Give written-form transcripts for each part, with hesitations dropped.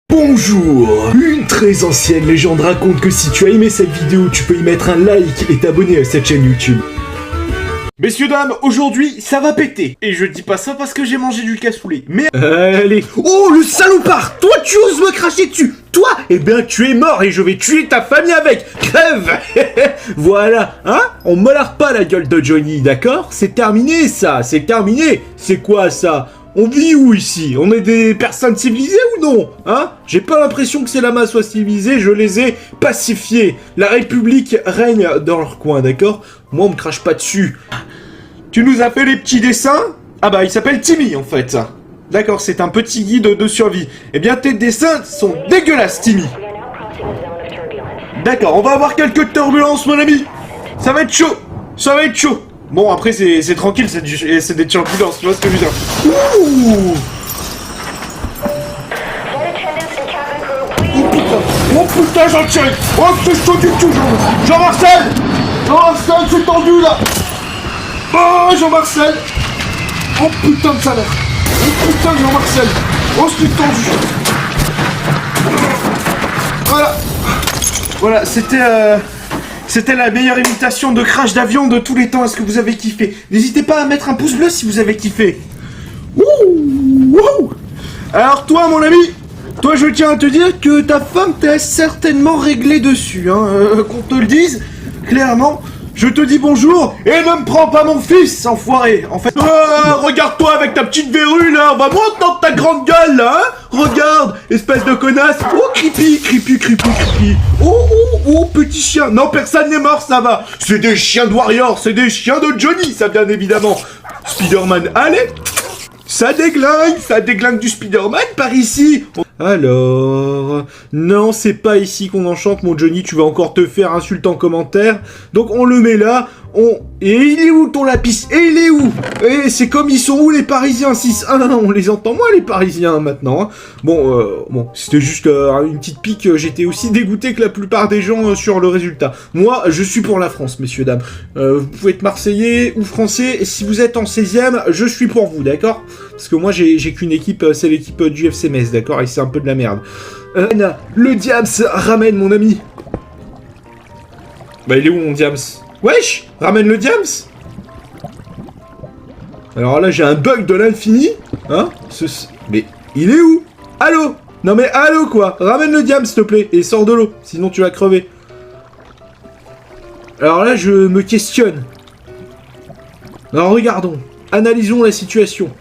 Bonjour. Une très ancienne légende raconte que si tu as aimé cette vidéo, tu peux y mettre un like et t'abonner à cette chaîne YouTube. Messieurs, dames, aujourd'hui, ça va péter. Et je dis pas ça parce que j'ai mangé du cassoulet, mais... Allez. Oh, le salopard. Toi, tu oses me cracher dessus. Toi, eh bien, tu es mort et je vais tuer ta famille avec. Crève. Voilà, hein. On me larde pas la gueule de Johnny, d'accord? C'est terminé, ça. C'est terminé. C'est quoi, ça? On vit où ici? On est des personnes civilisées ou non? Hein? J'ai pas l'impression que ces lamas soient civilisés, je les ai pacifiés. La République règne dans leur coin, d'accord? Moi, on me crache pas dessus. Tu nous as fait les petits dessins? Ah bah, il s'appelle Timmy, en fait. D'accord, c'est un petit guide de survie. Eh bien, tes dessins sont dégueulasses, Timmy. D'accord, on va avoir quelques turbulences, mon ami. Ça va être chaud. Ça va être chaud. Bon, après, c'est tranquille, c'est des turbulences, tu vois ce que je veux dire. Ouh! Oh putain, Jean-Thierry! Oh, c'est chaud du tout, Jean-Marcel! Jean-Marcel, c'est tendu, là! Oh, Jean-Marcel! Oh putain de salaire! Oh putain, Jean-Marcel! Oh, c'est tendu! Voilà! Voilà, c'était la meilleure imitation de crash d'avion de tous les temps. Est-ce que vous avez kiffé? N'hésitez pas à mettre un pouce bleu si vous avez kiffé. Ouh. Alors toi, mon ami, toi je tiens à te dire que ta femme t'a certainement réglé dessus, hein. Qu'on te le dise, clairement. Je te dis bonjour et ne me prends pas mon fils, enfoiré. En fait, regarde-toi avec ta petite verrue là, on va monter dans ta grande gueule là, hein. Regarde, espèce de connasse. Oh, creepy. Oh, petit chien. Non, personne n'est mort, ça va. C'est des chiens de Warrior, c'est des chiens de Johnny, ça bien évidemment. Spider-Man, allez. Ça déglingue du Spider-Man par ici. Alors... Non, c'est pas ici qu'on enchante, mon Johnny, tu vas encore te faire insulter en commentaire. Donc on le met là, Et il est où ton lapis? Et il est où? Et c'est comme ils sont où les Parisiens 6-1? On les entend moins les Parisiens maintenant, hein. Bon, c'était juste une petite pique, j'étais aussi dégoûté que la plupart des gens sur le résultat. Moi, je suis pour la France, messieurs, dames. Vous pouvez être Marseillais ou Français, et si vous êtes en 16e, je suis pour vous, d'accord? Parce que moi, j'ai qu'une équipe, c'est l'équipe du FC Metz, d'accord? Et c'est un peu de la merde. Le Diams ramène, mon ami. Bah, il est où, mon Diams? Wesh, ramène le Diams. Alors là, j'ai un bug de l'infini. Hein? Mais il est où? Allô? Non mais allô, quoi? Ramène le Diams, s'il te plaît, et sors de l'eau, sinon tu vas crever. Alors là, je me questionne. Alors regardons. Analysons la situation.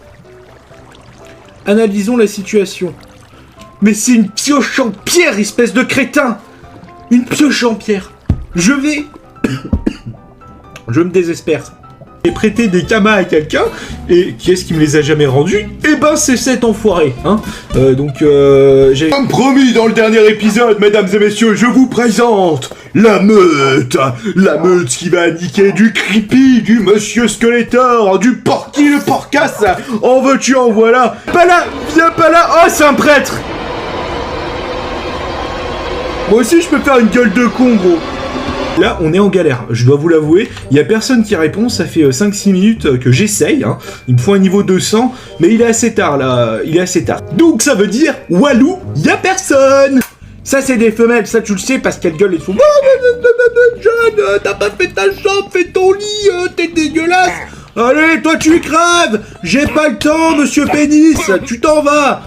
Mais c'est une pioche en pierre, espèce de crétin! Une pioche en pierre. Je me désespère. J'ai prêté des kamas à quelqu'un, et qui est-ce qui me les a jamais rendus? Eh ben, c'est cet enfoiré, hein. J'ai... Comme promis dans le dernier épisode, mesdames et messieurs, je vous présente la meute! La meute qui va niquer du creepy, du monsieur Skeletor, du Porky le Porcasse, en veux-tu, en voilà. Pas là, viens pas là, oh, c'est un prêtre! Moi aussi, je peux faire une gueule de con, gros. Là, on est en galère, je dois vous l'avouer. Il y a personne qui répond, ça fait 5-6 minutes que j'essaye, hein. Il me faut un niveau 200, mais il est assez tard, là. Donc, ça veut dire, Walou, y a personne. Ça, c'est des femelles, ça, tu le sais, parce qu'elles gueulent et sont... Jeune, t'as pas fait ta chambre, fais ton lit, t'es dégueulasse. Allez, toi, tu crèves. J'ai pas le temps, monsieur Pénis, tu t'en vas.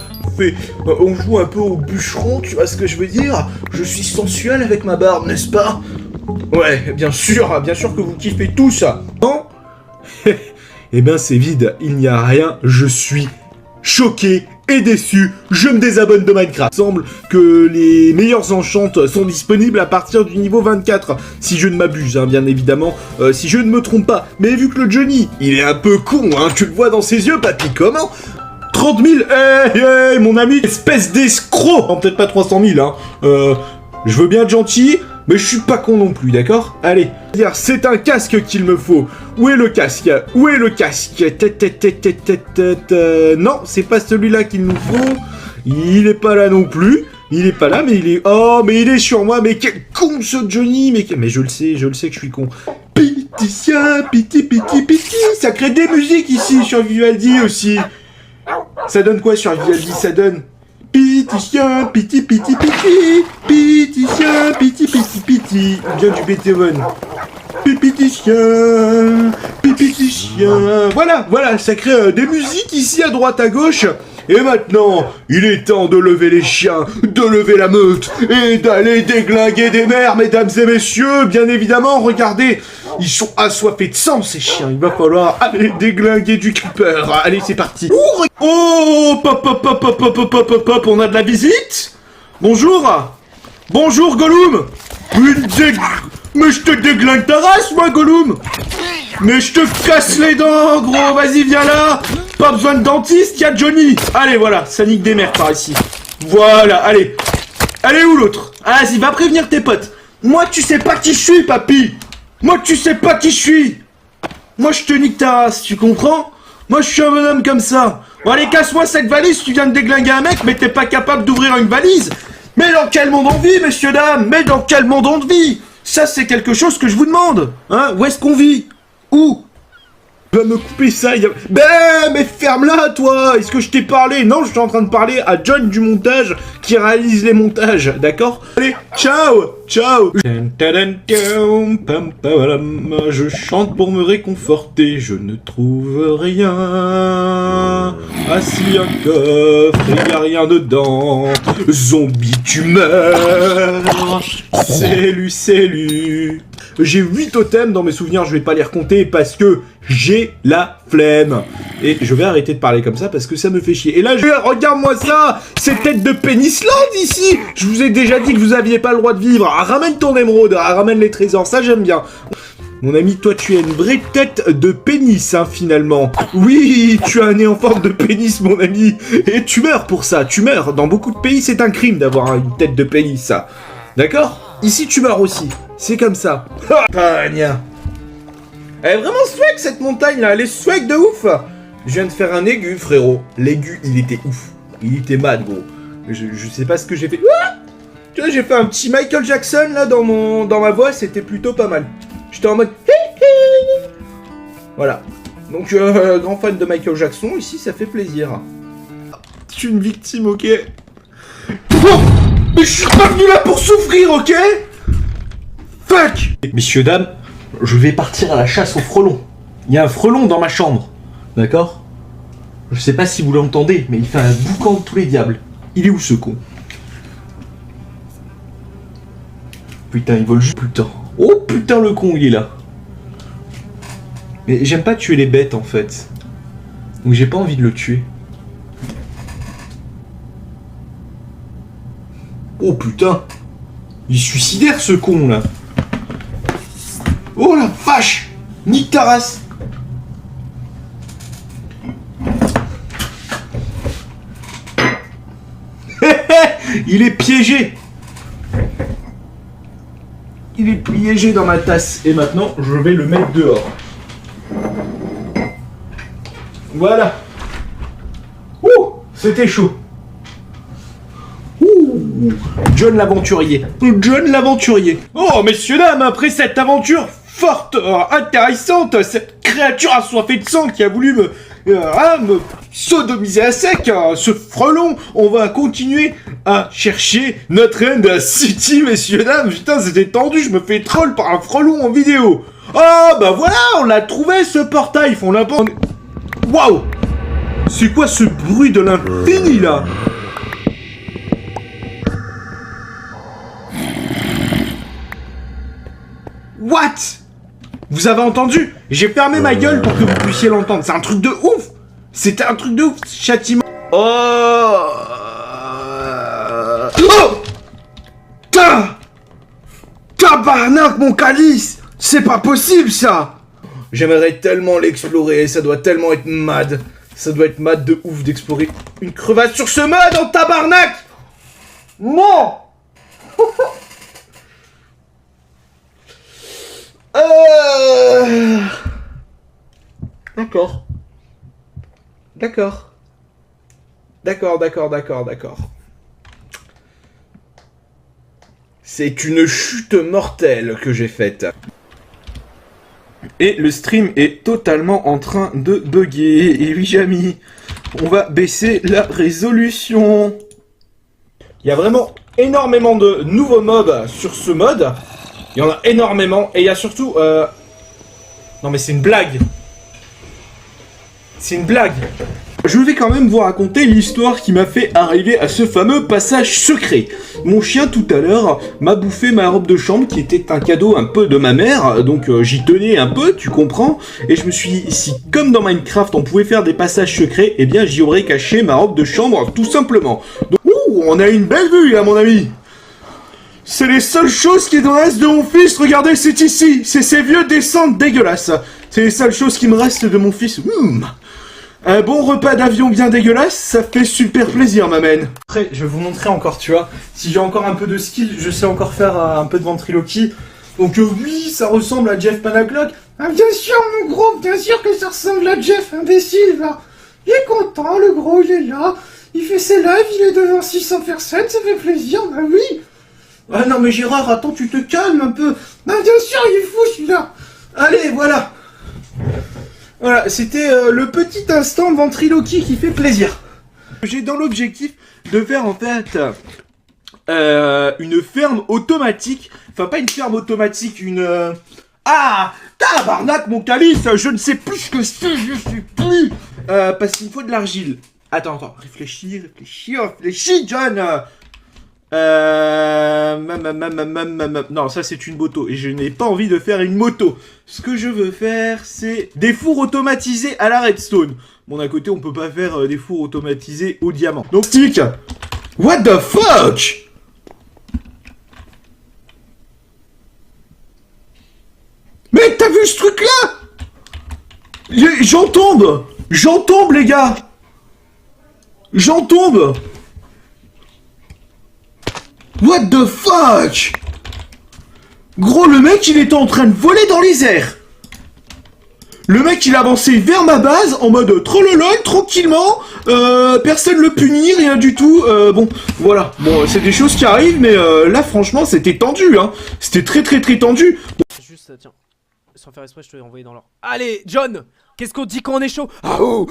On joue un peu au bûcheron, tu vois ce que je veux dire? Je suis sensuel avec ma barbe, n'est-ce pas? Ouais, bien sûr que vous kiffez tout ça. Non? Eh ben c'est vide, il n'y a rien, je suis choqué et déçu, je me désabonne de Minecraft. Il semble que les meilleures enchantes sont disponibles à partir du niveau 24, si je ne m'abuse, hein, bien évidemment, si je ne me trompe pas. Mais vu que le Johnny, il est un peu con, hein, tu le vois dans ses yeux, papy, comment? 30 000, hey, mon ami, espèce d'escroc. Non, peut-être pas 300 000, hein. Je veux bien être gentil, mais je suis pas con non plus, d'accord? Allez, c'est un casque qu'il me faut. Où est le casque? Non, c'est pas celui-là qu'il nous faut. Il est pas là non plus. Il est pas là, mais il est... Oh, mais il est sur moi. Mais quel con ce Johnny. Mais je le sais que je suis con. Piticien, piti. Ça crée des musiques ici sur Vivaldi aussi. Ça donne quoi sur Vivaldi? Ça donne Piti chien, piti piti piti, piti chien, piti piti piti. Bien du Beethoven. Pipiti chien, pipiti chien. Voilà, ça crée des musiques ici à droite à gauche. Et maintenant, il est temps de lever les chiens, de lever la meute et d'aller déglinguer des mers, mesdames et messieurs. Bien évidemment, regardez, ils sont assoiffés de sang, ces chiens. Il va falloir aller déglinguer du creeper. Allez, c'est parti. Oh, pop, pop, pop, pop, pop, pop, pop, pop, on a de la visite. Bonjour. Bonjour, Gollum. Mais je te déglingue ta race, moi, Gollum. Mais je te casse les dents, gros. Vas-y, viens là. Pas besoin de dentiste, y'a Johnny. Allez, voilà, ça nique des mères par ici. Voilà, allez. Allez, où l'autre? Ah, vas-y, va prévenir tes potes. Moi, tu sais pas qui je suis, papy. Moi, tu sais pas qui je suis. Moi, je te nique ta race, tu comprends? Moi, je suis un bonhomme comme ça. Bon, allez, casse-moi cette valise, tu viens de déglinguer un mec, mais t'es pas capable d'ouvrir une valise. Mais dans quel monde on vit, messieurs, dames? Mais dans quel monde on vit? Ça, c'est quelque chose que je vous demande. Hein? Où est-ce qu'on vit? Où? Va me couper ça, Ben, mais ferme-la, toi. Est-ce que je t'ai parlé? Non, je suis en train de parler à John du montage qui réalise les montages, d'accord? Allez, ciao. Je chante pour me réconforter, je ne trouve rien. Assis un coffre et y a rien dedans. Zombie, tu meurs. Salut. J'ai 8 totems dans mes souvenirs, je vais pas les recompter parce que j'ai la flemme. Et je vais arrêter de parler comme ça parce que ça me fait chier. Et là, regarde-moi ça. C'est tête de Pénisland ici. Je vous ai déjà dit que vous aviez pas le droit de vivre. Ah, ramène ton émeraude, ramène les trésors, ça j'aime bien. Mon ami, toi tu as une vraie tête de pénis, hein, finalement. Oui, tu as un nez en forme de pénis, mon ami. Et tu meurs pour ça, tu meurs. Dans beaucoup de pays, c'est un crime d'avoir une tête de pénis, ça. D'accord? Ici, tu meurs aussi. C'est comme ça. Elle est vraiment swag, cette montagne-là. Elle est swag de ouf. Je viens de faire un aigu, frérot. L'aigu, il était ouf. Il était mad, gros. Je sais pas ce que j'ai fait. Ah, tu vois, j'ai fait un petit Michael Jackson, là, dans ma voix. C'était plutôt pas mal. J'étais en mode... Voilà. Donc, grand fan de Michael Jackson, ici, ça fait plaisir. Je suis une victime, ok? Oh, mais je suis pas venu là pour souffrir, ok? Fuck! Messieurs, dames, je vais partir à la chasse au frelon. Il y a un frelon dans ma chambre. D'accord? Je sais pas si vous l'entendez, mais il fait un boucan de tous les diables. Il est où, ce con? Putain, il vole juste... Putain. Oh putain, le con, il est là. Mais j'aime pas tuer les bêtes, en fait. Donc j'ai pas envie de le tuer. Oh putain. Il est suicidaire, ce con, là. Oh la vache. Nique ta race. Il est piégé. Il est piégé dans ma tasse. Et maintenant, je vais le mettre dehors. Voilà. Ouh, c'était chaud. Ouh, John l'aventurier. John l'aventurier. Oh, messieurs, dames, après cette aventure forte, intéressante, cette créature assoiffée de sang qui a voulu me sodomiser à sec, ce frelon, on va continuer à chercher notre End City, messieurs, dames. Putain, c'était tendu, je me fais troll par un frelon en vidéo. Oh, bah voilà, on l'a trouvé, ce portail, font n'importe... Waouh! C'est quoi ce bruit de l'infini, là? What? Vous avez entendu? J'ai fermé ma gueule pour que vous puissiez l'entendre. C'est un truc de ouf! C'était un truc de ouf, châtiment. Oh! Oh! Tabarnak, mon calice! C'est pas possible, ça! J'aimerais tellement l'explorer, ça doit tellement être mad. Ça doit être mad de ouf d'explorer une crevasse sur ce mode en tabarnak! Non! D'accord. D'accord. C'est une chute mortelle que j'ai faite. Et le stream est totalement en train de bugger. Et oui, Jamy, on va baisser la résolution. Il y a vraiment énormément de nouveaux mobs sur ce mode. Il y en a énormément. Et il y a surtout... Non mais c'est une blague. C'est une blague. Je vais quand même vous raconter l'histoire qui m'a fait arriver à ce fameux passage secret. Mon chien tout à l'heure m'a bouffé ma robe de chambre qui était un cadeau un peu de ma mère, donc j'y tenais un peu, tu comprends. Et je me suis dit, si comme dans Minecraft on pouvait faire des passages secrets, eh bien j'y aurais caché ma robe de chambre tout simplement. Donc, on a une belle vue là mon ami. C'est les seules choses qui me restent de mon fils, regardez c'est ici, c'est ces vieux dessins dégueulasses. C'est les seules choses qui me restent de mon fils. Un bon repas d'avion bien dégueulasse, ça fait super plaisir, ma mène. Après, je vais vous montrer encore, tu vois. Si j'ai encore un peu de skill, je sais encore faire un peu de ventriloquie. Donc oui, ça ressemble à Jeff Panaclock. Ah bien sûr, mon gros, bien sûr que ça ressemble à Jeff, imbécile, va. Il est content, le gros, il est là. Il fait ses lives, il est devant 600 personnes, ça fait plaisir, bah oui. Ah non mais Gérard, attends, tu te calmes un peu. Ah bien sûr, il est fou, celui-là. Allez, voilà. Voilà, c'était le petit instant ventriloquie qui fait plaisir. J'ai dans l'objectif de faire en fait une ferme automatique. Enfin, pas une ferme automatique, une... Ah, tabarnak, mon calice, je ne sais plus ce que c'est, je sais plus. Parce qu'il me faut de l'argile. Attends, réfléchis, John. Non, ça c'est une moto et je n'ai pas envie de faire une moto. Ce que je veux faire, c'est des fours automatisés à la redstone. Bon, d'un côté, on peut pas faire des fours automatisés au diamant. Donc, stick. What the fuck? Mec, t'as vu ce truc-là? J'en tombe, les gars. J'en tombe. What the fuck? Gros, le mec, il était en train de voler dans les airs. Le mec, il avançait vers ma base en mode trollolol, tranquillement. Personne le punit, rien du tout. Bon, voilà. Bon, c'est des choses qui arrivent, mais là, franchement, c'était tendu, hein. C'était très tendu. Juste, tiens, sans faire exprès, je te l'ai envoyé dans l'or. Allez, John, qu'est-ce qu'on dit quand on est chaud? Ah ouh.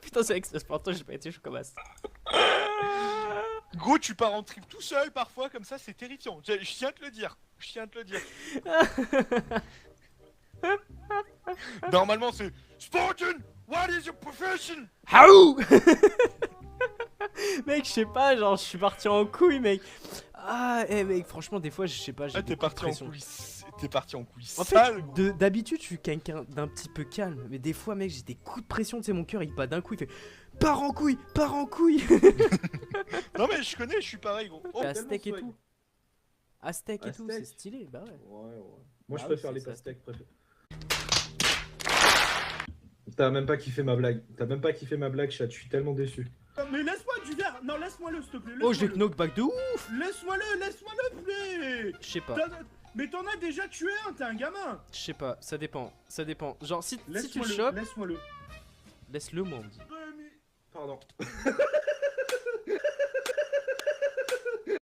Putain, c'est avec ce sporto, j'ai pas été chaud comme as. Gros, tu pars en trip tout seul parfois, comme ça, c'est terrifiant. Je tiens à te le dire. Normalement, c'est Spartan, what is your profession? Haou. Mec, je sais pas, genre, je suis parti en couille, mec. Ah, mec, franchement, des fois, je sais pas, j'ai t'es beaucoup de parti en pression. coulisses. T'es parti en coulisses. En fait, d'habitude, je suis quelqu'un d'un petit peu calme. Mais des fois, mec, j'ai des coups de pression, tu sais, mon cœur, il bat d'un coup, il fait pars en couille. Non, mais je connais, je suis pareil, gros. Oh, Aztèque et tout. Aztèque et tout, c'est stylé, bah ouais. Moi, je Ah préfère oui, les c'est ça. pastèques, T'as même pas kiffé ma blague. Chat. Je suis tellement déçu. Mais laisse-moi du verre. Non, laisse-moi-le, s'il te plaît. Oh, j'ai knockback de ouf. Laisse-moi-le, plaît. Je sais pas. Mais t'en as déjà tué un, t'es un gamin. Je sais pas, ça dépend. Genre, si tu le Laisse-moi-le, chopes, laisse-moi-le. laisse-le moi, on me dit. Pardon.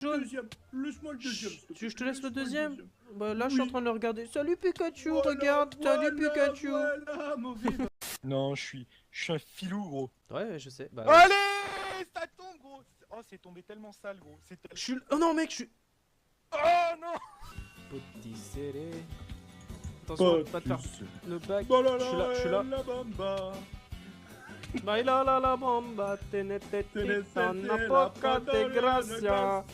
Deuxième. Laisse-moi le deuxième. s'il te plaît. Je te laisse le Laisse-moi deuxième? Bah là, je Oui. suis en train de le regarder. Salut Pikachu, Voilà, regarde, salut voilà, Pikachu. Voilà, mauvais. Non, je suis un filou, gros. Ouais, je sais. Bah, Allez, ça tombe, gros. Oh, c'est tombé tellement sale, gros. je suis. Oh non, mec, je suis. Oh non. Petit serré. Attention, pas te faire le back. Je suis là. La bamba. Baila la bomba, tenete titana poca de gracia.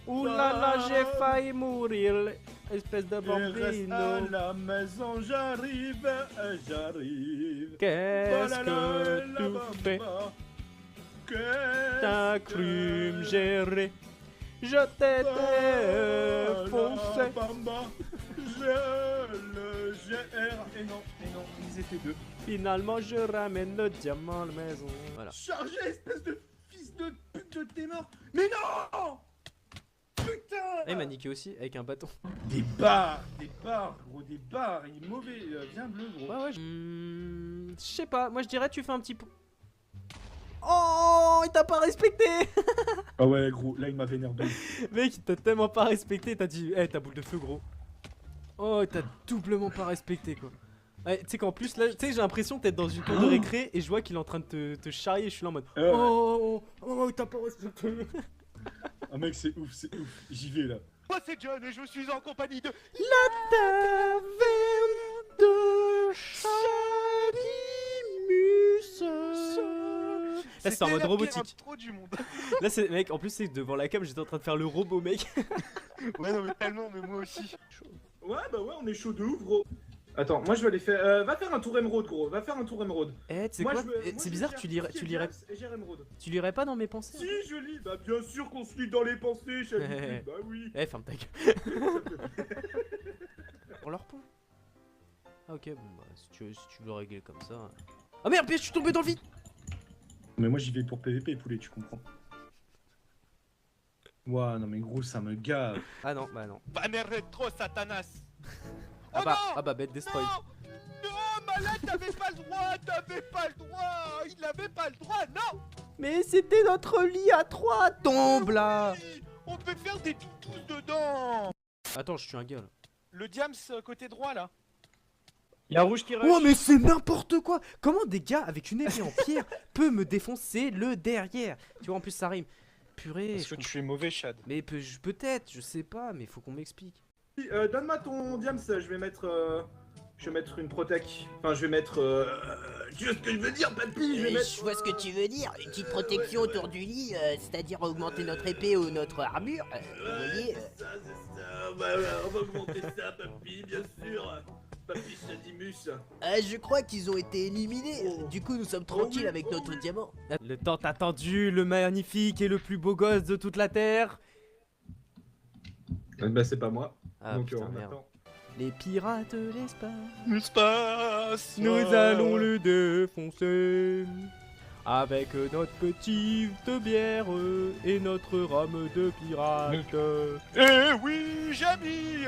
Ouh là là, j'ai failli mourir, espèce de Reste bambino. à la maison, j'arrive. Qu'est-ce que tu fais? T'as cru me gérer? Je t'ai défoncé. Je le gère. Et non, ils étaient deux. Finalement, je ramène le diamant à la maison. Voilà. Chargé, espèce de fils de pute, je t'ai mort. Mais non! Putain! Et il m'a niqué aussi avec un bâton. Des barres, gros, des barres. Il est mauvais, bien bleu, gros. Ouais. Je sais pas, moi je dirais tu fais un petit peu. Oh, il t'a pas respecté. Ah ouais, gros, là il m'a vénère bien. Mec, il t'a tellement pas respecté, t'as dit, ta boule de feu, gros. Oh, il t'a doublement pas respecté, quoi. Ouais, tu sais qu'en plus là, tu sais, j'ai l'impression d'être dans une cour de récré et je vois qu'il est en train de te charrier. Je suis là en mode t'as pas respecté. Ah mec, c'est ouf, j'y vais là. Moi c'est John et je suis en compagnie de... Taverne de Chalimus. Là c'est en mode robotique. Trop du monde. Là c'est mec, en plus c'est devant la cam, j'étais en train de faire le robot mec. Ouais non mais tellement, mais moi aussi. Ouais, bah ouais, on est chaud de ouf, gros. Attends, moi je vais aller faire. Va faire un tour émeraude, gros. Va faire un tour émeraude. Eh, tu sais quoi c'est bizarre, tu lirais pas dans mes pensées. Si, je lis. Bah bien sûr qu'on se lit dans les pensées, Chalupu. Bah oui. Eh, ferme ta gueule. Pour leur pont. Ah ok, bon bah si tu veux régler comme ça. Ah merde, je suis tombé dans le vide. Mais moi j'y vais pour PVP, poulet, tu comprends. Ouah, non mais gros, ça me gave. Ah non, bah non. Banner rétro, Satanas. Ah bah bête destroy. Non, malade, t'avais pas le droit, il avait pas le droit, non. Mais c'était notre lit à 3, tombe là. Oui, on peut faire des toutous dedans. Attends, je suis un gars là. Le diams côté droit là. Y'a rouge qui rush. Oh mais c'est n'importe quoi. Comment des gars avec une épée en pierre peuvent me défoncer le derrière? Tu vois, en plus ça rime. Purée. Parce que tu es mauvais, Chad. Mais peut-être, je sais pas, mais faut qu'on m'explique. Donne-moi ton diams, je vais mettre une protec. Enfin, je vais mettre. Tu vois ce que je veux dire, papy? Je vais mettre. Je vois ce que tu veux dire, une petite protection autour du lit, c'est-à-dire augmenter notre épée ou notre armure, vous voyez. C'est ça. Bah, on va augmenter ça, papy, bien sûr. Papy Chadimus. Je crois qu'ils ont été éliminés, du coup nous sommes tranquilles avec notre diamant. Le tant attendu, le magnifique et le plus beau gosse de toute la terre. Bah, c'est pas moi. Ah Donc, putain, on merde. attend. Les pirates de l'espace. L'espace. Nous allons le défoncer. Avec notre petite bière et notre rame de pirate. Eh oui, Jamy,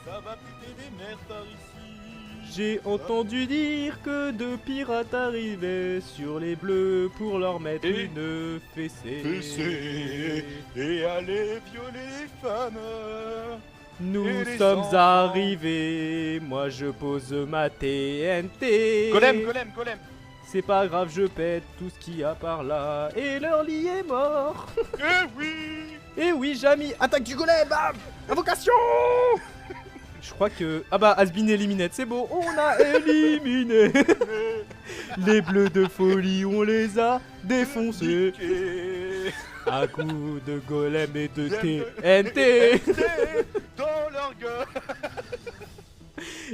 ça va péter des merdes par ici. J'ai entendu dire que deux pirates arrivaient sur les bleus pour leur mettre Et- une fessée. Fessée. Et aller violer les femmes. Nous Et les sommes enfants. arrivés, moi je pose ma TNT. Golem. C'est pas grave, je pète tout ce qu'il y a par là. Et leur lit est mort. Eh oui. Et oui, Jamy, attaque du golem, bam. Invocation. Je crois que... Ah bah, Asbin éliminette, c'est beau, on a éliminé. Les bleus de folie, on les a défoncés. À coup de golem et de TNT. Dans leur gueule.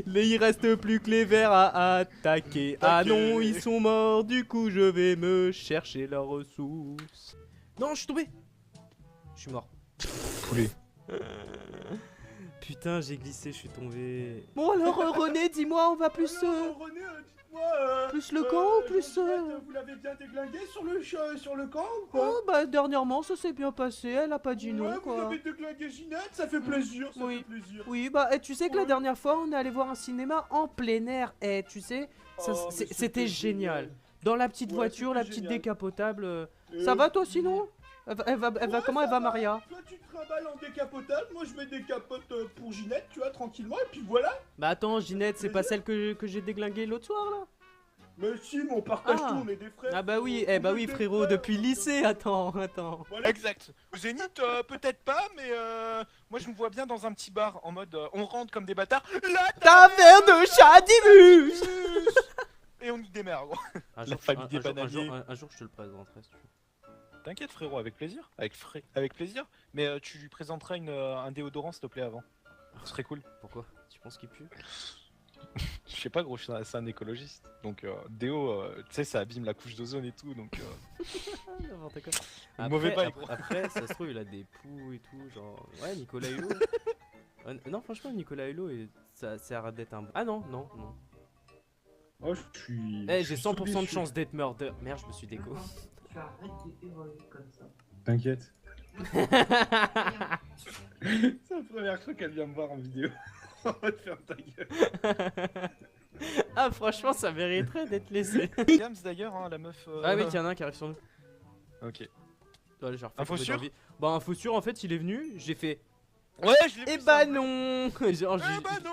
Il reste plus que les verts à attaquer. Ah non, ils sont morts, du coup je vais me chercher leurs ressources. Non, je suis tombé. Je suis mort. Poulet. Putain, j'ai glissé, je suis tombé. Bon alors René, dis-moi, on va plus... René, dites-moi. plus le camp ou plus... Vous l'avez bien déglingué sur le camp ou quoi? Oh bah dernièrement ça s'est bien passé, elle a pas dit non Ouais, vous quoi. avez déglingué Ginette, ça fait plaisir, ça Oui. fait plaisir. Oui bah tu sais que la dernière fois on est allé voir un cinéma en plein air. Eh tu sais, ça, Oh, mais c'était génial. Dans la petite Ouais, voiture, la c'était petite génial. décapotable. Ça va toi sinon? Elle va Ouais, comment ça elle va Maria? Toi tu te trimbales en décapotable, moi je mets des capotes pour Ginette, tu vois, tranquillement, et puis voilà. Bah attends, Ginette, c'est pas celle que j'ai déglinguée l'autre soir là? Mais si, mais on partage Ah. tout, on est des frères. Ah bah oui, On eh bah est oui des frérot, frères. depuis le lycée, attends. Voilà. Exact. Au Zénith, peut-être pas, mais moi je me vois bien dans un petit bar en mode on rentre comme des bâtards. La Taverne de Chadimus. Et on y démarre, gros. Un La famille des bananiers. un jour je te le présenterai si tu veux. T'inquiète, frérot, avec plaisir. Avec plaisir. Mais tu lui présenteras un déodorant, s'il te plaît, avant. Ce serait cool. Pourquoi? Tu penses qu'il pue? Je sais pas, gros, c'est un écologiste. Donc, déo, tu sais, ça abîme la couche d'ozone et tout. Donc, N'importe quoi. Mauvais bail, gros. Après, ça se trouve, il a des poux et tout, genre... Ouais, Nicolas Hulot. Non, franchement, Nicolas Hulot, ça arrête d'être un... Ah non. Oh, je suis. Eh, je j'ai suis 100% de déçu. chance d'être murder. Merde, je me suis déco. Tu arrêtes d'évoluer comme ça. T'inquiète. C'est la première fois qu'elle vient me voir en vidéo. On va te faire ta gueule. Ah, franchement, ça mériterait d'être laissé. James, d'ailleurs, hein, la meuf. Ah oui, il y en a un qui arrive sur nous. Ok. Allez, j'ai refait Info tomber sûr dans le vide. Bah, info sûr, en fait, il est venu, j'ai fait... Ouais, je l'ai Eh vu, bah ça. non. Genre, Eh bah non.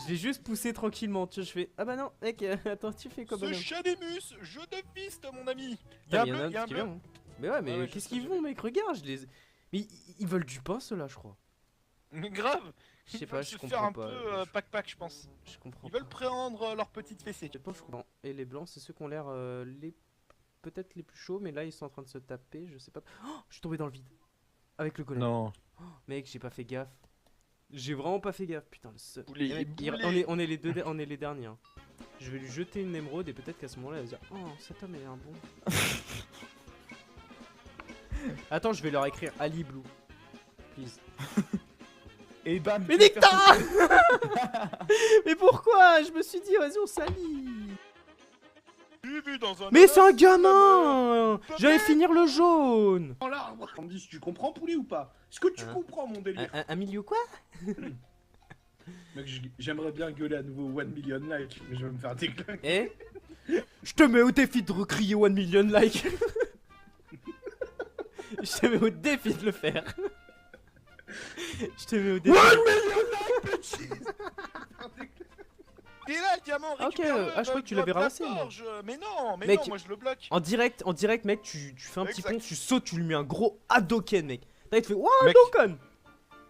Je l'ai juste poussé tranquillement. Tu vois, je fais. Ah bah non, mec, attends, tu fais comme Ce un homme. Shadémus, je te fiste, mon ami. Putain, Y'a mais un y en bleu, a y'a un qui bleu. viennent. Mais ouais, mais Ah ouais, je qu'est-ce sais, qu'ils je font, sais. mec? Regarde, je les. Mais ils veulent du pain, ceux-là, je crois. Mais grave. Je sais Ils pas, veulent je se comprends faire un pas. peu pack-pack, je pense. Je comprends Ils veulent pas. prendre leur petite fessée. Je comprends. Et les blancs, c'est ceux qui ont l'air les peut-être les plus chauds, mais là ils sont en train de se taper, je sais pas. Oh, je suis tombé dans le vide. Avec le golem. Non. Oh, mec, j'ai pas fait gaffe. J'ai vraiment pas fait gaffe, putain le seul. Boulet, Eh, mec, boulet. on est les deux, on est les derniers. Hein. Je vais lui jeter une émeraude et peut-être qu'à ce moment-là elle va se dire oh cet homme est un bon. Attends, je vais leur écrire Ali Blue. Please. Et bam. Mais Nectar. Mais pourquoi? Je me suis dit vas-y on s'allie. J'ai vu dans un Mais c'est un anneau, gamin. J'allais finir le jaune. Dans l'arbre. On me dit si tu comprends, poulet, ou pas? Est-ce que tu Hein? comprends mon délire? Un milieu quoi? Mec, j'aimerais bien gueuler à nouveau 1 million likes, mais je vais me faire déclinguer. Eh? Je te mets au défi de recrier 1 million likes. Je te mets au défi de le faire. Je te mets au défi. 1 million likes, Et là, le diamant, Ah, ok, récupère-le, je crois que tu l'avais bloque la ramassé, moi. forge. Mais non, Mec. non, moi je le bloque. En direct, mec, tu fais un petit Exact. pont, tu sautes, tu lui mets un gros Hadoken, mec. Là, il te fait Wow, Mec. Hadoken.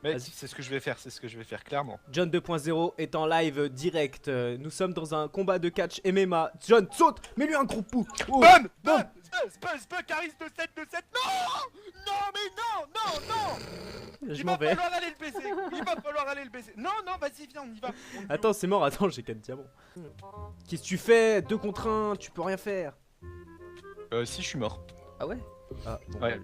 Mec, Vas-y. c'est ce que je vais faire, c'est ce que je vais faire, clairement. John 2.0 est en live direct. Nous sommes dans un combat de catch MMA. John saute, mets-lui un gros pou. Oh. Bam Bam Spun, Caris de 7 de 7. Non Non, mais non Je Il m'en va vais. falloir aller le baisser. Il va falloir aller le baisser. Non, vas-y, viens, on y va. Attends, c'est mort, attends, j'ai 4 diamants. Qu'est-ce que tu fais? 2 contre 1, tu peux rien faire. Si, je suis mort. Ah ouais? Ah, bon, Ouais. bah,